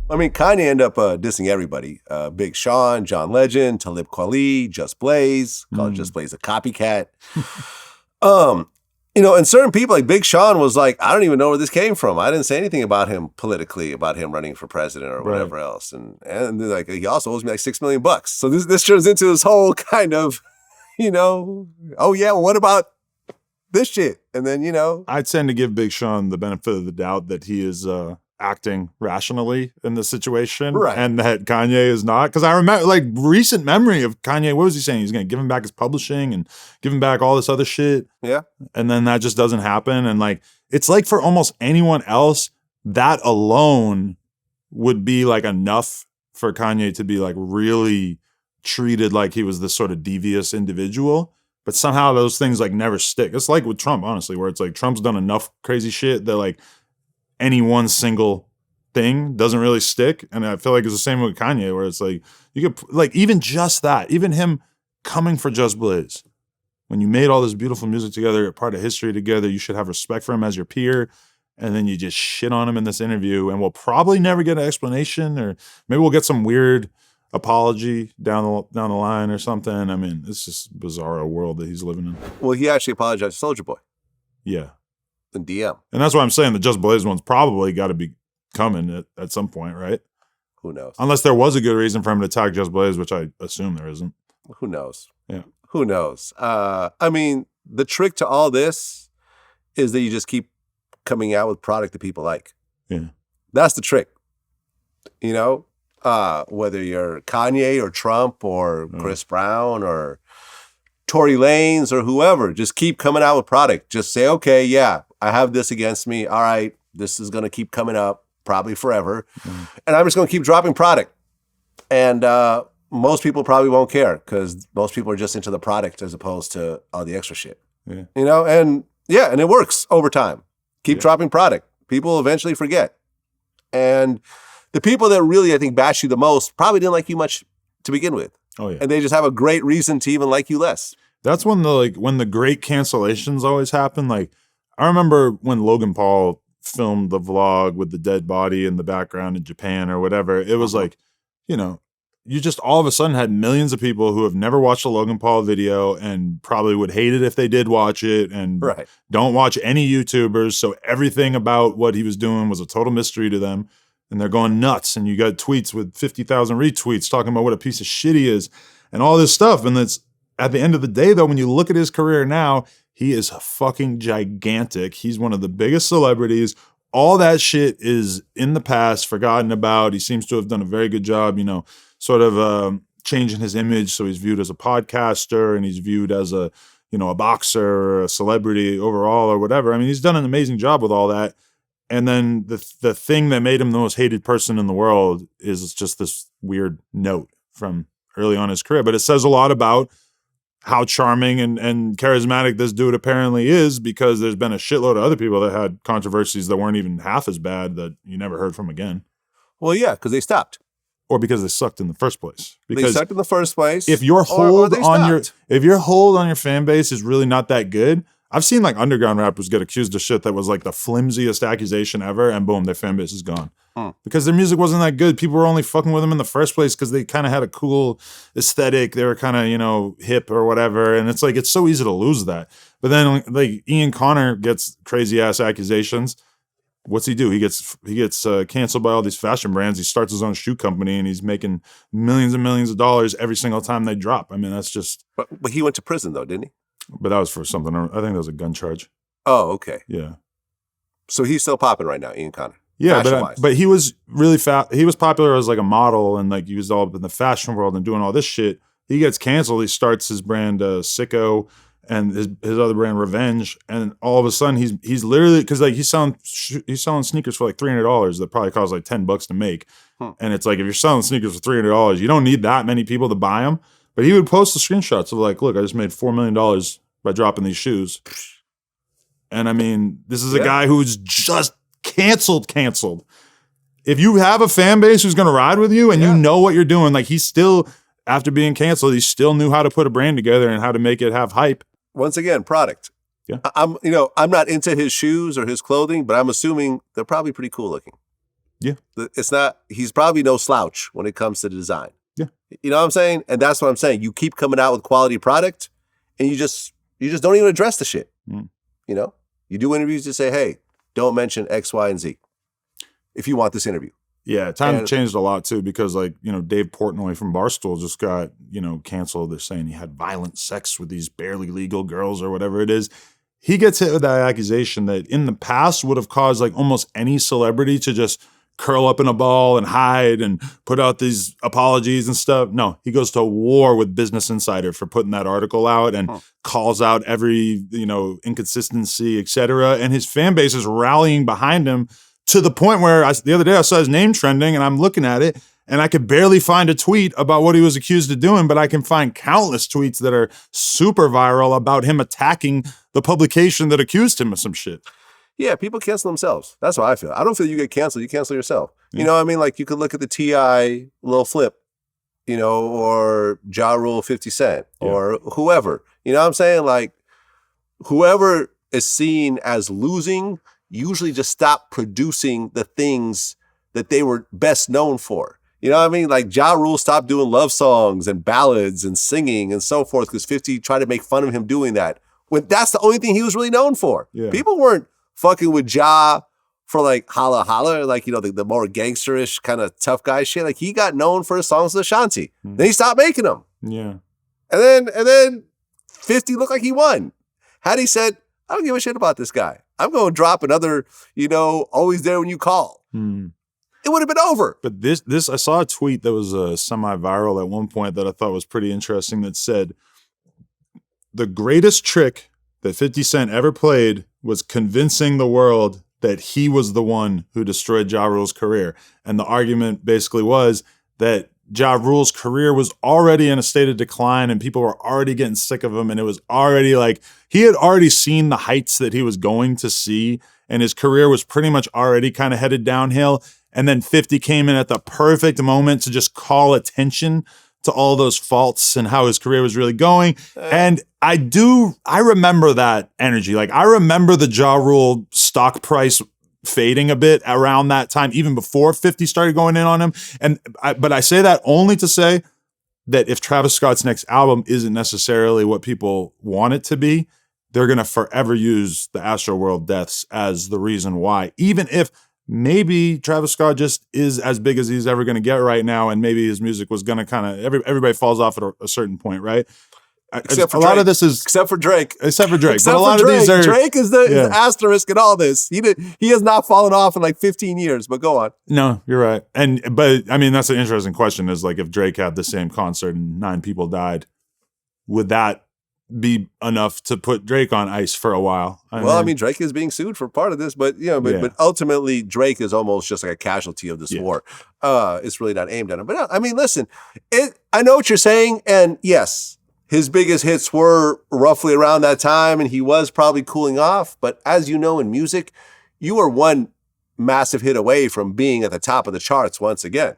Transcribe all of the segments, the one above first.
I mean, Kanye ended up dissing everybody. Big Sean, John Legend, Talib Kweli, Just Blaze. Called Just Blaze a copycat. And certain people like Big Sean was like, I don't even know where this came from. I didn't say anything about him politically, about him running for president or whatever else. And like he also owes me like $6 million. So this turns into this whole kind of, oh yeah, well, what about this shit? And then, I tend to give Big Sean the benefit of the doubt that he is acting rationally in the situation, right? And that Kanye is not. Because I remember, like, recent memory of Kanye. What was he saying? He's going to give him back his publishing and give him back all this other shit. Yeah, and then that just doesn't happen. And like, it's like for almost anyone else, that alone would be like enough for Kanye to be like really treated like he was this sort of devious individual. But somehow those things like never stick. It's like with Trump, honestly, where it's like Trump's done enough crazy shit that like any one single thing doesn't really stick. And I feel like it's the same with Kanye, where it's like, you could, like, even just that, even him coming for Just Blaze, when you made all this beautiful music together, a part of history together, you should have respect for him as your peer. And then you just shit on him in this interview, and we'll probably never get an explanation, or maybe we'll get some weird apology down the line or something. I mean, it's just bizarre world that he's living in. Well, he actually apologized to Soulja Boy. Yeah. In DM. And that's why I'm saying the Just Blaze one's probably got to be coming at some point, right? Who knows? Unless there was a good reason for him to attack Just Blaze, which I assume there isn't. Who knows? Yeah. Who knows? I mean, the trick to all this is that you just keep coming out with product that people like. Yeah. That's the trick. Whether you're Kanye or Trump or Chris Brown or Tory Lanez or whoever, just keep coming out with product. Just say, okay, yeah, I have this against me. All right, this is going to keep coming up probably forever. And I'm just going to keep dropping product. And most people probably won't care because most people are just into the product as opposed to all the extra shit. Yeah. And it works over time. Keep dropping product. People eventually forget. And the people that really, I think, bash you the most probably didn't like you much to begin with. Oh, yeah. And they just have a great reason to even like you less. That's when the great cancellations always happen. Like, I remember when Logan Paul filmed the vlog with the dead body in the background in Japan or whatever. It was like, you just all of a sudden had millions of people who have never watched a Logan Paul video and probably would hate it if they did watch it, and don't watch any YouTubers. So everything about what he was doing was a total mystery to them. And they're going nuts. And you got tweets with 50,000 retweets talking about what a piece of shit he is and all this stuff. And it's at the end of the day, though, when you look at his career now, he is fucking gigantic. He's one of the biggest celebrities. All that shit is in the past, forgotten about. He seems to have done a very good job, sort of changing his image. So he's viewed as a podcaster, and he's viewed as a boxer or a celebrity overall or whatever. I mean, he's done an amazing job with all that. And then the thing that made him the most hated person in the world is just this weird note from early on in his career. But it says a lot about how charming and charismatic this dude apparently is, because there's been a shitload of other people that had controversies that weren't even half as bad that you never heard from again. Well, yeah, because they stopped. Or because they sucked in the first place. Because they sucked in the first place. If your hold on your fan base is really not that good, I've seen like underground rappers get accused of shit that was like the flimsiest accusation ever, and boom, their fan base is gone. Because their music wasn't that good. People were only fucking with them in the first place because they kind of had a cool aesthetic. They were kind of, hip or whatever. And it's like, it's so easy to lose that. But then like Ian Connor gets crazy ass accusations. What's he do? He gets canceled by all these fashion brands. He starts his own shoe company, and he's making millions and millions of dollars every single time they drop. I mean, that's just... But he went to prison though, didn't he? But that was for something. I think that was a gun charge. Oh, okay. Yeah. So he's still popping right now, Ian Connor. Yeah, but he was really he was popular as like a model, and like he was all up in the fashion world and doing all this shit. He gets canceled. He starts his brand Sicko and his other brand Revenge, and all of a sudden he's literally, because like he's selling sneakers for like $300 that probably cost like $10 to make, and it's like, if you're selling sneakers for $300, you don't need that many people to buy them. But he would post the screenshots of like, look, I just made $4 million by dropping these shoes. And I mean, this is a guy who's just canceled. If you have a fan base who's going to ride with you and you know what you're doing, like he's still, after being canceled, he still knew how to put a brand together and how to make it have hype. Once again, product. Yeah. I'm not into his shoes or his clothing, but I'm assuming they're probably pretty cool looking. Yeah. It's not, he's probably no slouch when it comes to design. Yeah. You know what I'm saying? And that's what I'm saying. You keep coming out with quality product and you just don't even address the shit. Mm. You know, you do interviews to say, hey, don't mention X, Y, and Z if you want this interview. Yeah, times changed a lot too because, like, you know, Dave Portnoy from Barstool just got, you know, canceled. They're saying he had violent sex with these barely legal girls or whatever it is. He gets hit with that accusation that in the past would have caused like almost any celebrity to just curl up in a ball and hide and put out these apologies and stuff. No, he goes to war with Business Insider for putting that article out and calls out every, you know, inconsistency, etc. And his fan base is rallying behind him to the point where the other day I saw his name trending and I'm looking at it and I could barely find a tweet about what he was accused of doing, but I can find countless tweets that are super viral about him attacking the publication that accused him of some shit. Yeah, people cancel themselves. That's how I feel. I don't feel you get canceled. You cancel yourself. Yeah. You know what I mean? Like, you could look at the T.I. Lil Flip, you know, or Ja Rule 50 Cent, or whoever. You know what I'm saying? Like, whoever is seen as losing usually just stop producing the things that they were best known for. You know what I mean? Like, Ja Rule stopped doing love songs and ballads and singing and so forth because 50 tried to make fun of him doing that. When that's the only thing he was really known for. Yeah. People weren't fucking with Ja for like Holla Holla, like, you know, the more gangsterish kind of tough guy shit. Like, he got known for his songs with Ashanti. Then he stopped making them. Yeah. And then 50 looked like he won. Had he said, I don't give a shit about this guy, I'm going to drop another, you know, Always There When You Call, it would have been over. But this, I saw a tweet that was semi-viral at one point that I thought was pretty interesting that said, the greatest trick that 50 Cent ever played was convincing the world that he was the one who destroyed Ja Rule's career. And the argument basically was that Ja Rule's career was already in a state of decline and people were already getting sick of him. And it was already like, he had already seen the heights that he was going to see. And his career was pretty much already kind of headed downhill. And then 50 came in at the perfect moment to just call attention to all those faults and how his career was really going. And I remember that energy. Like, I remember the Ja Rule stock price fading a bit around that time, even before 50 started going in on him. But I say that only to say that if Travis Scott's next album isn't necessarily what people want it to be, they're going to forever use the Astroworld deaths as the reason why, even if maybe Travis Scott just is as big as he's ever going to get right now, and maybe his music was going to kind of everybody falls off at a certain point, right? Except for a Drake. lot of this is except for Drake. Except for Drake. Except but a lot for Drake. of these are Drake is the asterisk in all this. He has not fallen off in like 15 years. But go on. No, you're right. But I mean, that's an interesting question. Is like, if Drake had the same concert and 9 people died, would that be enough to put Drake on ice for a while? I mean, Drake is being sued for part of this, but but ultimately Drake is almost just like a casualty of this war. It's really not aimed at him. But I mean, listen, I know what you're saying, and yes, his biggest hits were roughly around that time, and he was probably cooling off. But as you know, in music, you are one massive hit away from being at the top of the charts once again.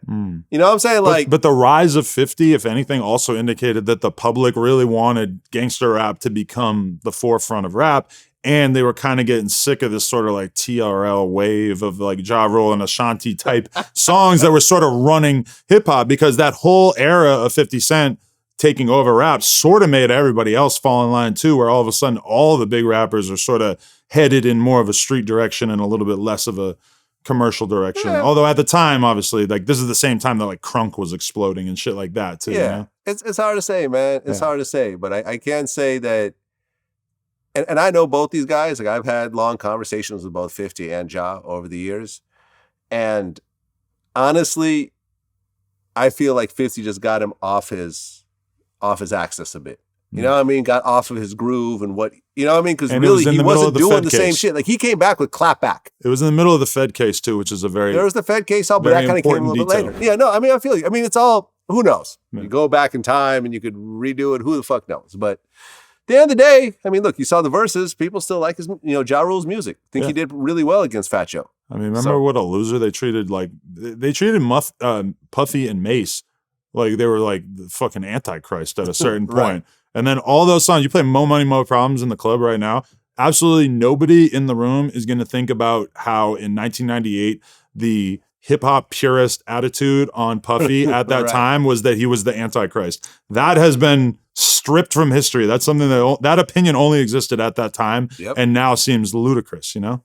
You know what I'm saying? Like, but the rise of 50, if anything, also indicated that the public really wanted gangster rap to become the forefront of rap. And they were kind of getting sick of this sort of like TRL wave of like Ja Rule and Ashanti type songs that were sort of running hip hop, because that whole era of 50 Cent taking over rap sort of made everybody else fall in line too, where all of a sudden all the big rappers are sort of headed in more of a street direction and a little bit less of a commercial direction. Yeah. Although at the time, obviously, like, this is the same time that like crunk was exploding and shit like that too. Yeah, you know? It's hard to say, man. It's hard to say, but I can say that, and I know both these guys. Like, I've had long conversations with both 50 and Ja over the years, and honestly, I feel like 50 just got him off his axis a bit. You know what I mean? Got off of his groove and what, you know what I mean? Because really, he wasn't doing the same shit. Like, he came back with Clap Back. It was in the middle of the Fed case too, which is a very... There was the Fed case, but that kind of came a little bit later. Yeah, no, I mean, I feel you. I mean, it's all, who knows? Yeah. You go back in time and you could redo it. Who the fuck knows? But at the end of the day, I mean, look, you saw the verses. People still like his, Ja Rule's music. I think he did really well against Fat Joe. I mean, remember what a loser they treated, like, they treated Puffy and Mace like they were like the fucking Antichrist at a certain point. Right. And then all those songs, you play Mo Money, Mo Problems in the club right now, absolutely nobody in the room is going to think about how in 1998, the hip hop purist attitude on Puffy at that time was that he was the Antichrist. That has been stripped from history. That's something that opinion only existed at that time, and now seems ludicrous. You know.